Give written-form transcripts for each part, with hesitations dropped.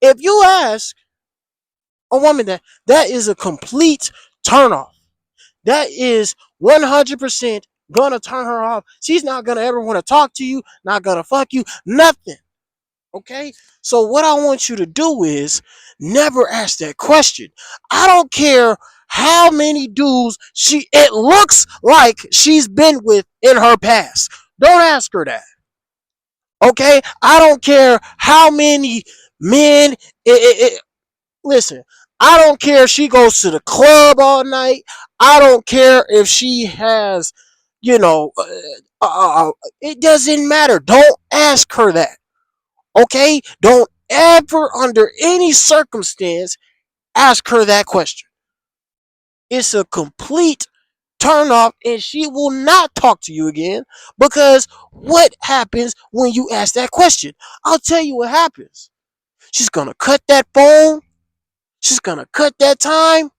If you ask a woman that, that is a complete turnoff. That is 100% gonna turn her off. She's not gonna ever want to talk to you, not gonna fuck you, nothing. Okay? So what I want you to do is never ask that question. I don't care how many dudes she it looks like she's been with in her past. Don't ask her that. Okay? I don't care how many men listen, I don't care if she goes to the club all night. I don't care if she has, you know, it doesn't matter. Don't ask her that. Okay? Don't ever, under any circumstance, ask her that question. It's a complete turn off, and she will not talk to you again because what happens when you ask that question? I'll tell you what happens. She's gonna cut that phone. She's gonna cut that time.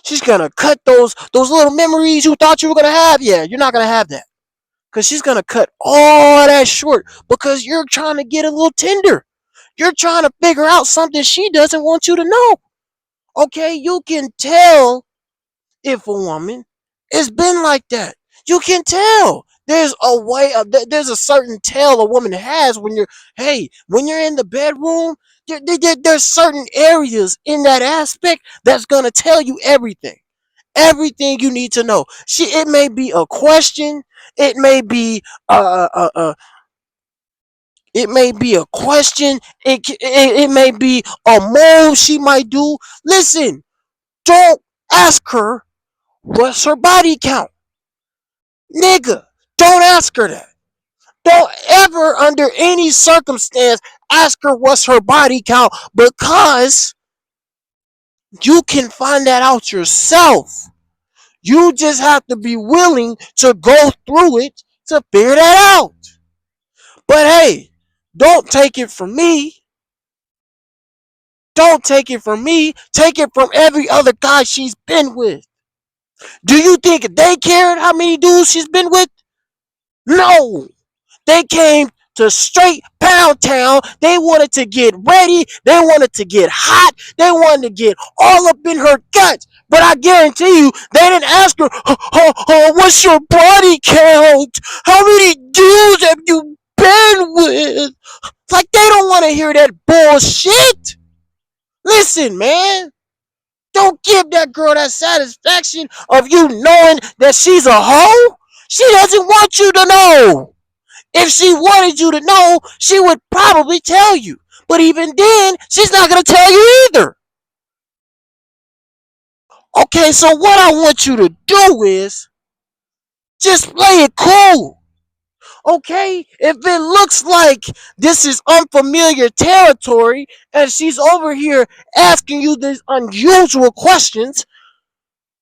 She's gonna cut those little memories you thought you were gonna have. Yeah, you're not gonna have that because she's gonna cut all that short because you're trying to get a little tender. You're trying to figure out something she doesn't want you to know. Okay, you can tell if a woman has been like that. You can tell. There's a way. There's a certain tell a woman has when you're. Hey, when you're in the bedroom, there's certain areas in that aspect that's gonna tell you everything. Everything you need to know. It may be a question. It may be it may be a question. It may be a move she might do. Listen, don't ask her what's her body count, nigga. Don't ask her that. Don't ever, under any circumstance, ask her what's her body count because you can find that out yourself. You just have to be willing to go through it to figure that out. But hey, don't take it from me. Don't take it from me. Take it from every other guy she's been with. Do you think they cared how many dudes she's been with? No. They came to straight Pound Town. They wanted to get ready. They wanted to get hot. They wanted to get all up in her guts. But I guarantee you, they didn't ask her, what's your body count? How many dudes have you been with? Like, they don't want to hear that bullshit. Listen, man. Don't give that girl that satisfaction of you knowing that she's a hoe. She doesn't want you to know. If she wanted you to know, she would probably tell you. But even then, she's not going to tell you either. Okay, so what I want you to do is just play it cool. Okay? If it looks like this is unfamiliar territory and she's over here asking you these unusual questions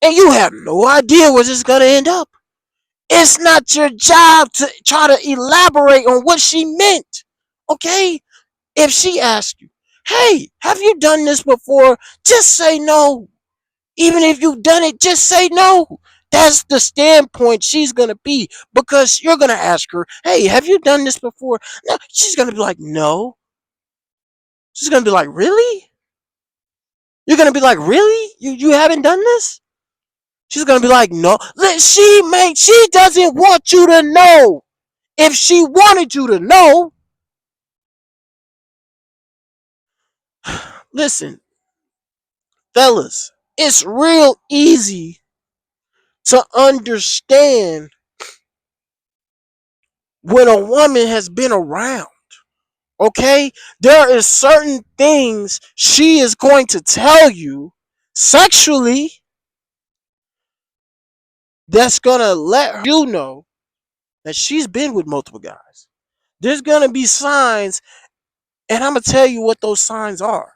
and you have no idea where this is going to end up, it's not your job to try to elaborate on what she meant. Okay? If she asks you, hey, have you done this before? Just say no. Even if you've done it, just say no. That's the standpoint she's going to be because you're going to ask her, hey, have you done this before? No, she's going to be like, no. She's going to be like, really? You're going to be like, really? You haven't done this? She's going to be like, no. She doesn't want you to know. If she wanted you to know, listen, fellas, it's real easy to understand when a woman has been around. Okay? There is certain things she is going to tell you sexually that's going to let you know that she's been with multiple guys. There's going to be signs, and I'm going to tell you what those signs are.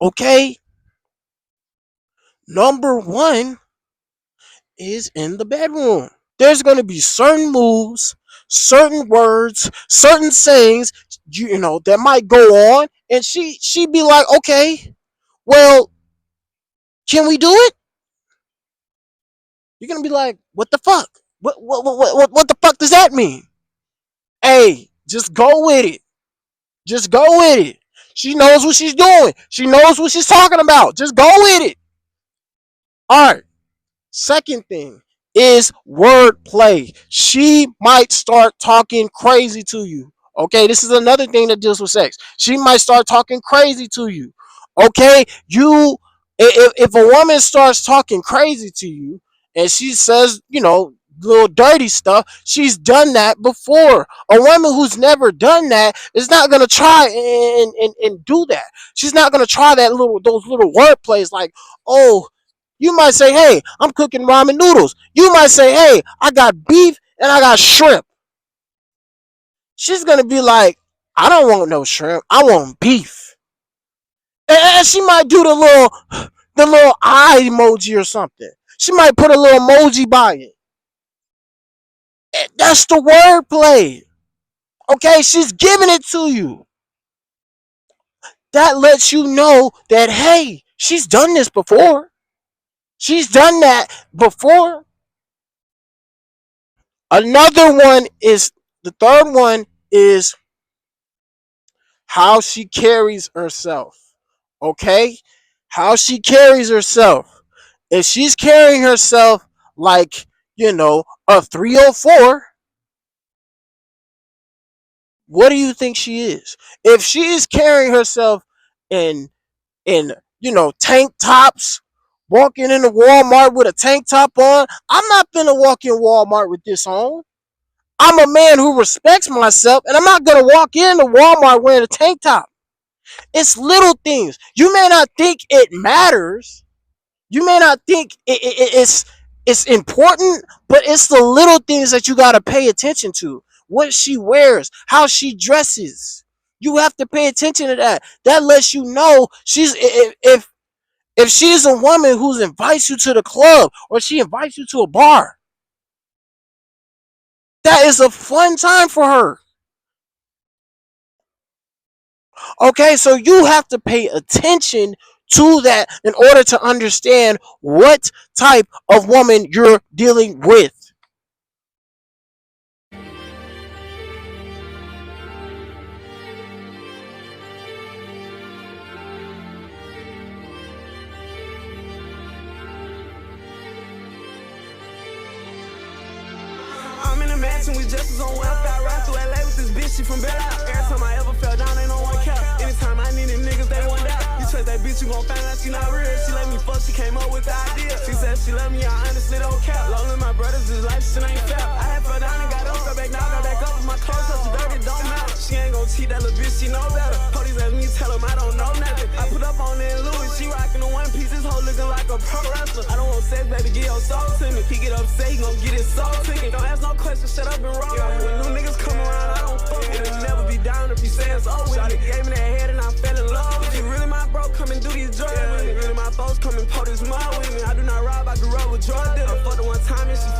Okay? Number one is in the bedroom. There's going to be certain moves, certain words, certain sayings, that might go on, and she be like, okay, well, can we do it? You're gonna be like, what the fuck? What the fuck does that mean? Hey, just go with it. Just go with it. She knows what she's doing. She knows what she's talking about. Just go with it. All right. Second thing is wordplay. She might start talking crazy to you. Okay, this is another thing that deals with sex. She might start talking crazy to you. Okay, if a woman starts talking crazy to you and she says, little dirty stuff, she's done that before. A woman who's never done that is not gonna try and do that. She's not gonna try those little word plays like, oh, you might say, hey, I'm cooking ramen noodles. You might say, hey, I got beef and I got shrimp. She's gonna be like, I don't want no shrimp. I want beef. And she might do the little eye emoji or something. She might put a little emoji by it. And that's the wordplay. Okay, she's giving it to you. That lets you know that, hey, she's done this before. She's done that before. Another one is the third one is how she carries herself. Okay? How she carries herself. If she's carrying herself like, a 304, what do you think she is? If she is carrying herself in tank tops, walking into Walmart with a tank top on, I'm not gonna walk in Walmart with this on. I'm a man who respects myself, and I'm not gonna walk into Walmart wearing a tank top. It's little things. You may not think it matters. You may not think it's important, but it's the little things that you gotta pay attention to. What she wears, how she dresses. You have to pay attention to that. That lets you know she's if she's a woman who invites you to the club or she invites you to a bar. That is a fun time for her. Okay, so you have to pay attention to that in order to understand what type of woman you're dealing with. I'm in a mansion with justice on welfare. Ride through LA with this bitch, she from Bel Air. Every time I ever fell down, ain't no one cap. Anytime I needed niggas, they want out. You trust that bitch, you gon' find out she not real. She let me fuck, she came up with the idea. She said she love me, I honestly don't care. Long as my brothers, this life shit ain't fair. I had fell down and got up, fell back down, got back up. My clothes up, so dirty, don't matter. She ain't gon' cheat, that little bitch, she know better. Police ask me, tell them I don't know nothing. I put up on there in Louis, she rockin' the one piece, this hoe looking like a pro wrestler. I don't want sex, baby, get your soul to me. He get upset, he gon' get his soul ticket. Don't ask no questions, shut up and roll. When new niggas come around, I don't fuck with it. It'll never be down if you say it's over. Shawty gave me that head and I fell in love with it. Really my bro, come and do these drugs with me. Really my folks come and pour this mud with me. I do not rob, I grew up with drug dealers. I fucked her one time and she